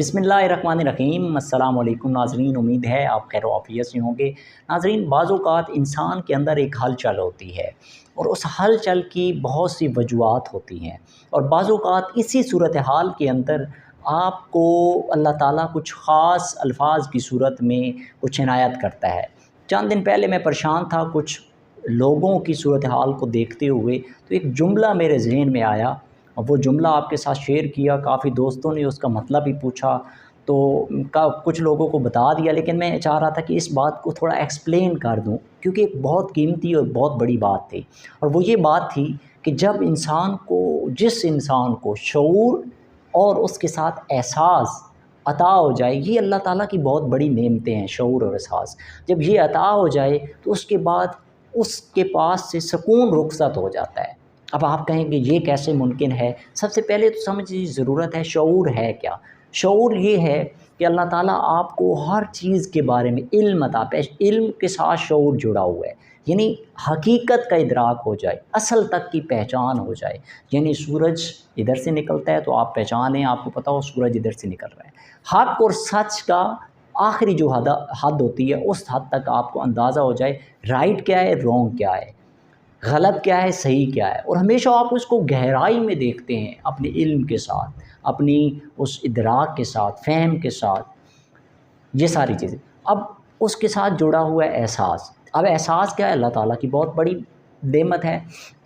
बिस्मिल्लाहिर्रहमानिर्रहीम। अस्सलाम वालेकुम नाज़रीन, उम्मीद है आप खैर आफियत से होंगे। नाज़रीन, बाज़ औक़ात इंसान के अंदर एक हलचल होती है और उस हलचल की बहुत सी वजूहात होती हैं और बाज़ औक़ात इसी सूरत हाल के अंदर आपको अल्लाह ताला कुछ ख़ास अल्फाज की सूरत में कुछ इनायत करता है। चंद दिन पहले मैं परेशान था कुछ लोगों की सूरत हाल को देखते हुए, तो एक जुमला मेरे ज़हन में आया और वो जुमला आपके साथ शेयर किया। काफ़ी दोस्तों ने उसका मतलब भी पूछा, तो कुछ लोगों को बता दिया, लेकिन मैं चाह रहा था कि इस बात को थोड़ा एक्सप्लेन कर दूं क्योंकि एक बहुत कीमती और बहुत बड़ी बात थी। और वो ये बात थी कि जब जिस इंसान को शऊर और उसके साथ एहसास अता हो जाए, ये अल्लाह ताला की बहुत बड़ी नेमतें हैं, शऊर और एहसास। जब ये अता हो जाए तो उसके बाद उसके पास से सुकून रुखसत हो जाता है। अब आप कहेंगे ये कैसे मुमकिन है? सबसे पहले तो समझने की ज़रूरत है शऊर है क्या? शऊर ये है कि अल्लाह ताला आपको हर चीज़ के बारे में इल्म अता है। इल्म के साथ शऊर जुड़ा हुआ है, यानी हकीकत का इदराक हो जाए, असल तक की पहचान हो जाए। यानी सूरज इधर से निकलता है तो आप पहचानें, आपको पता हो सूरज इधर से निकल रहा है। हक़ और सच का आखिरी जो हद होती है, उस हद तक आपको अंदाज़ा हो जाए राइट क्या है, रॉन्ग क्या है, गलत क्या है, सही क्या है। और हमेशा आप उसको गहराई में देखते हैं अपने इल्म के साथ, अपनी उस इदराक के साथ, फ़हम के साथ, ये सारी चीज़ें। अब उसके साथ जुड़ा हुआ है एहसास। अब एहसास क्या है? अल्लाह ताला की बहुत बड़ी नेमत है।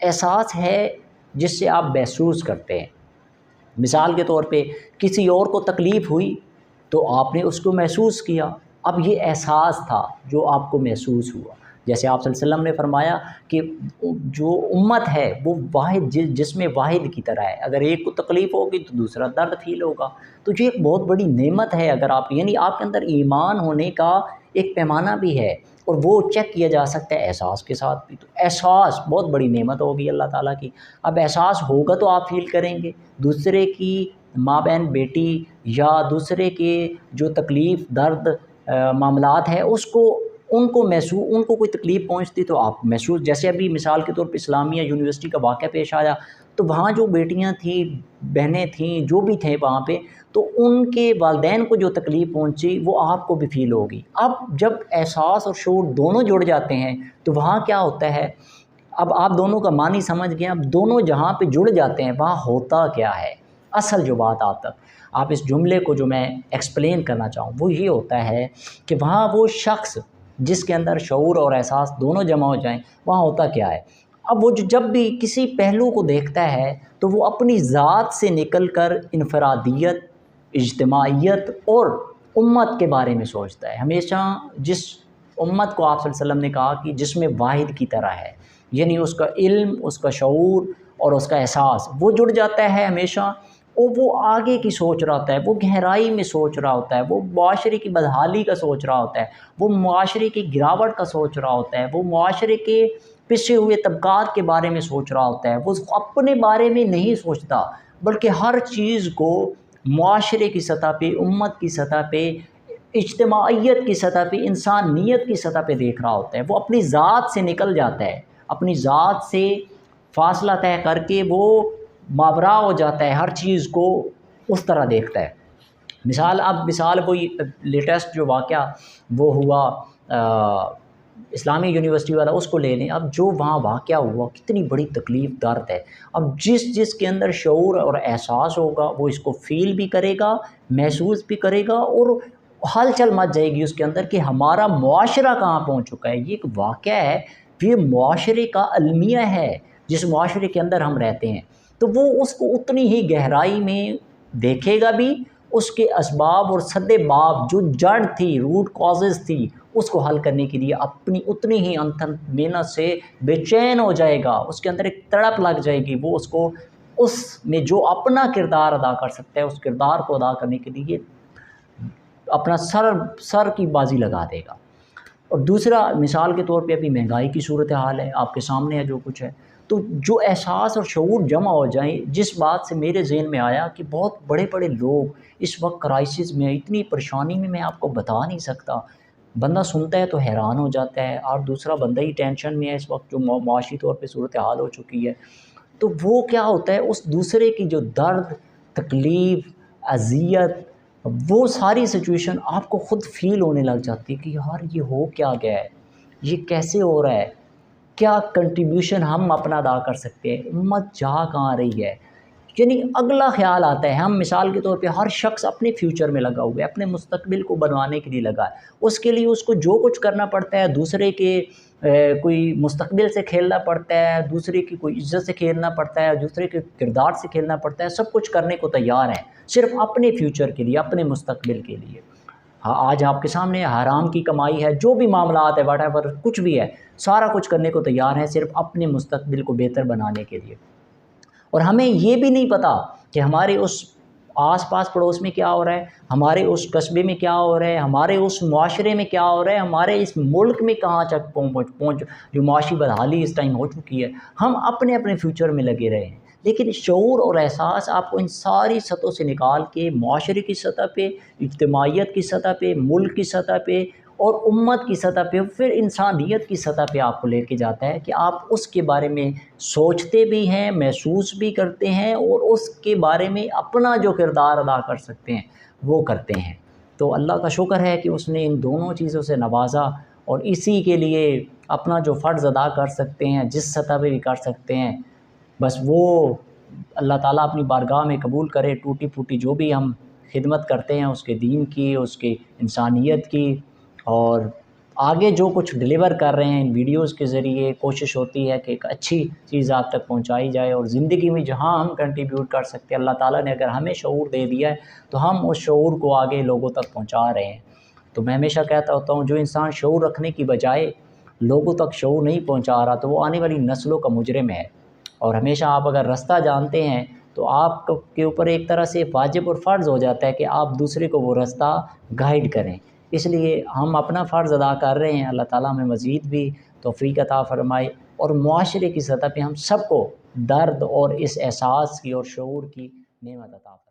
एहसास है जिससे आप महसूस करते हैं। मिसाल के तौर पे किसी और को तकलीफ़ हुई तो आपने उसको महसूस किया। अब ये एहसास था जो आपको महसूस हुआ। जैसे आप सल्लल्लाहु अलैहि वसल्लम ने फरमाया कि जो उम्मत है वो वाहिद जिस्म वाहिद की तरह है। अगर एक को तकलीफ़ होगी तो दूसरा दर्द फ़ील होगा। तो ये एक बहुत बड़ी नेमत है। अगर आप यानी आपके अंदर ईमान होने का एक पैमाना भी है और वो चेक किया जा सकता है एहसास के साथ भी। तो एहसास बहुत बड़ी नेमत होगी अल्लाह ताला की। अब एहसास होगा तो आप फ़ील करेंगे दूसरे की माँ बहन बेटी या दूसरे के जो तकलीफ़ दर्द मामलात है उनको कोई तकलीफ़ पहुँचती तो आप महसूस। जैसे अभी मिसाल के तौर पे इस्लामिया यूनिवर्सिटी का वाक़या पेश आया, तो वहाँ जो बेटियाँ थीं, बहनें थीं, जो भी थे वहाँ पे, तो उनके वालिदैन को जो तकलीफ़ पहुँची वो आपको भी फ़ील होगी। अब जब एहसास और शऊर दोनों जुड़ जाते हैं तो वहाँ क्या होता है, अब आप दोनों का मानी समझ गए। अब दोनों जहाँ पे जुड़ जाते हैं वहाँ होता क्या है, असल जो बात आप इस जुमले को जो मैं एक्सप्लेन करना चाहूँ वो ये होता है कि वहाँ वो शख्स जिसके अंदर शऊर और एहसास दोनों जमा हो जाएं, वहाँ होता क्या है। अब वो जब भी किसी पहलू को देखता है तो वो अपनी ज़ात से निकल कर इनफरादियत, इज्तिमाइयत और उम्मत के बारे में सोचता है। हमेशा जिस उम्मत को आप सल्लल्लाहु अलैहि वसल्लम ने कहा कि जिसमें वाहिद की तरह है, यानी उसका इल्म, उसका शऊर और उसका एहसास वो जुड़ जाता है हमेशा। और वो आगे की सोच रहा होता है, वो गहराई में सोच रहा होता है, वो मुआशरे की बदहाली का सोच रहा होता है, वो मुआशरे की गिरावट का सोच रहा होता है, वो मुआशरे के पिछड़े हुए तबकात के बारे में सोच रहा होता है। वो अपने बारे में नहीं सोचता बल्कि हर चीज़ को मुआशरे की सतह पे, उम्मत की सतह पे, इज्तिमाइयत की सतह पे, इंसानियत की सतह पे देख रहा होता है। वो अपनी ज़ात से निकल जाता है, अपनी ज़ात से फ़ासला तय करके वो मावरा हो जाता है, हर चीज़ को उस तरह देखता है। मिसाल वही लेटेस्ट जो वाक़या वो हुआ इस्लामी यूनिवर्सिटी वाला, उसको ले लें। अब जो वहाँ वाक़या हुआ कितनी बड़ी तकलीफ़ दर्द है। अब जिसके अंदर शऊर और एहसास होगा वो इसको फ़ील भी करेगा, महसूस भी करेगा और हलचल मच जाएगी उसके अंदर कि हमारा मुआशरा कहाँ पहुँच चुका है। ये एक वाक़या है, ये मुआशरे का अलमिया है जिस मुआशरे के अंदर हम रहते हैं। तो वो उसको उतनी ही गहराई में देखेगा भी, उसके असबाब और सद्दे-बाब जो जड़ थी, रूट कॉजेज़ थी, उसको हल करने के लिए अपनी उतनी ही अनथक मेहनत से बेचैन हो जाएगा। उसके अंदर एक तड़प लग जाएगी, वो उसको उसमें जो अपना किरदार अदा कर सकता है, उस किरदार को अदा करने के लिए अपना सर की बाजी लगा देगा। और दूसरा मिसाल के तौर पे अभी महंगाई की सूरत हाल है, आपके सामने है जो कुछ है। तो जो एहसास और शऊर जमा हो जाए, जिस बात से मेरे ज़हन में आया कि बहुत बड़े-बड़े लोग इस वक्त क्राइसिस में, इतनी परेशानी में, मैं आपको बता नहीं सकता। बंदा सुनता है तो हैरान हो जाता है और दूसरा बंदा ही टेंशन में है इस वक्त जो मुआशी तौर पे सूरत हाल हो चुकी है। तो वो क्या होता है, उस दूसरे की जो दर्द, तकलीफ़, अज़ियत, وہ ساری سچویشن آپ کو خود فیل ہونے لگ جاتی ہے کہ یار یہ ہو کیا گیا ہے، یہ کیسے ہو رہا ہے، کیا کنٹریبیوشن ہم اپنا ادا کر سکتے ہیں، امت جا کہاں رہی ہے۔ یعنی اگلا خیال آتا ہے، ہم مثال کے طور پہ ہر شخص اپنے فیوچر میں لگا ہوا ہے، اپنے مستقبل کو بنوانے کے لیے لگا ہے، اس کے لیے اس کو جو کچھ کرنا پڑتا ہے، دوسرے کے کوئی مستقبل سے کھیلنا پڑتا ہے، دوسرے کی کوئی عزت سے کھیلنا پڑتا ہے، دوسرے کے کردار سے کھیلنا پڑتا ہے، سب کچھ کرنے کو تیار ہیں صرف اپنے فیوچر کے لیے، اپنے مستقبل کے لیے۔ ہاں آج آپ کے سامنے حرام کی کمائی ہے، جو بھی معاملات ہے واٹ ایور کچھ بھی ہے، سارا کچھ کرنے کو تیار ہے صرف اپنے مستقبل کو بہتر بنانے کے لیے۔ اور ہمیں یہ بھی نہیں پتہ کہ ہمارے اس آس پاس پڑوس میں کیا ہو رہا ہے، ہمارے اس قصبے میں کیا ہو رہا ہے، ہمارے اس معاشرے میں کیا ہو رہا ہے، ہمارے اس ملک میں کہاں تک پہنچ جو معاشی بدحالی اس ٹائم ہو چکی ہے۔ ہم اپنے اپنے فیوچر میں لگے رہے ہیں، لیکن شعور اور احساس آپ کو ان ساری سطحوں سے نکال کے معاشرے کی سطح پہ، اجتماعیت کی سطح پہ، ملک کی سطح پہ اور امت کی سطح پہ، پھر انسانیت کی سطح پہ آپ کو لے کے جاتا ہے کہ آپ اس کے بارے میں سوچتے بھی ہیں، محسوس بھی کرتے ہیں اور اس کے بارے میں اپنا جو کردار ادا کر سکتے ہیں وہ کرتے ہیں۔ تو اللہ کا شکر ہے کہ اس نے ان دونوں چیزوں سے نوازا، اور اسی کے لیے اپنا جو فرض ادا کر سکتے ہیں، جس سطح پہ بھی کر سکتے ہیں، بس وہ اللہ تعالیٰ اپنی بارگاہ میں قبول کرے۔ ٹوٹی پھوٹی جو بھی ہم خدمت کرتے ہیں اس کے دین کی، اس کی انسانیت کی، اور آگے جو کچھ ڈیلیور کر رہے ہیں ان ویڈیوز کے ذریعے، کوشش ہوتی ہے کہ ایک اچھی چیز آپ تک پہنچائی جائے، اور زندگی میں جہاں ہم کنٹریبیوٹ کر سکتے ہیں، اللہ تعالیٰ نے اگر ہمیں شعور دے دیا ہے تو ہم اس شعور کو آگے لوگوں تک پہنچا رہے ہیں۔ تو میں ہمیشہ کہتا ہوتا ہوں، جو انسان شعور رکھنے کی بجائے لوگوں تک شعور نہیں پہنچا رہا تو وہ آنے والی نسلوں کا مجرم ہے۔ اور ہمیشہ آپ اگر رستہ جانتے ہیں تو آپ کے اوپر ایک طرح سے واجب اور فرض ہو جاتا ہے کہ آپ دوسرے کو وہ رستہ گائیڈ کریں۔ اس لیے ہم اپنا فرض ادا کر رہے ہیں، اللہ تعالیٰ ہمیں مزید بھی توفیق عطا فرمائے، اور معاشرے کی سطح پہ ہم سب کو درد اور اس احساس کی اور شعور کی نعمت عطا فرمائے۔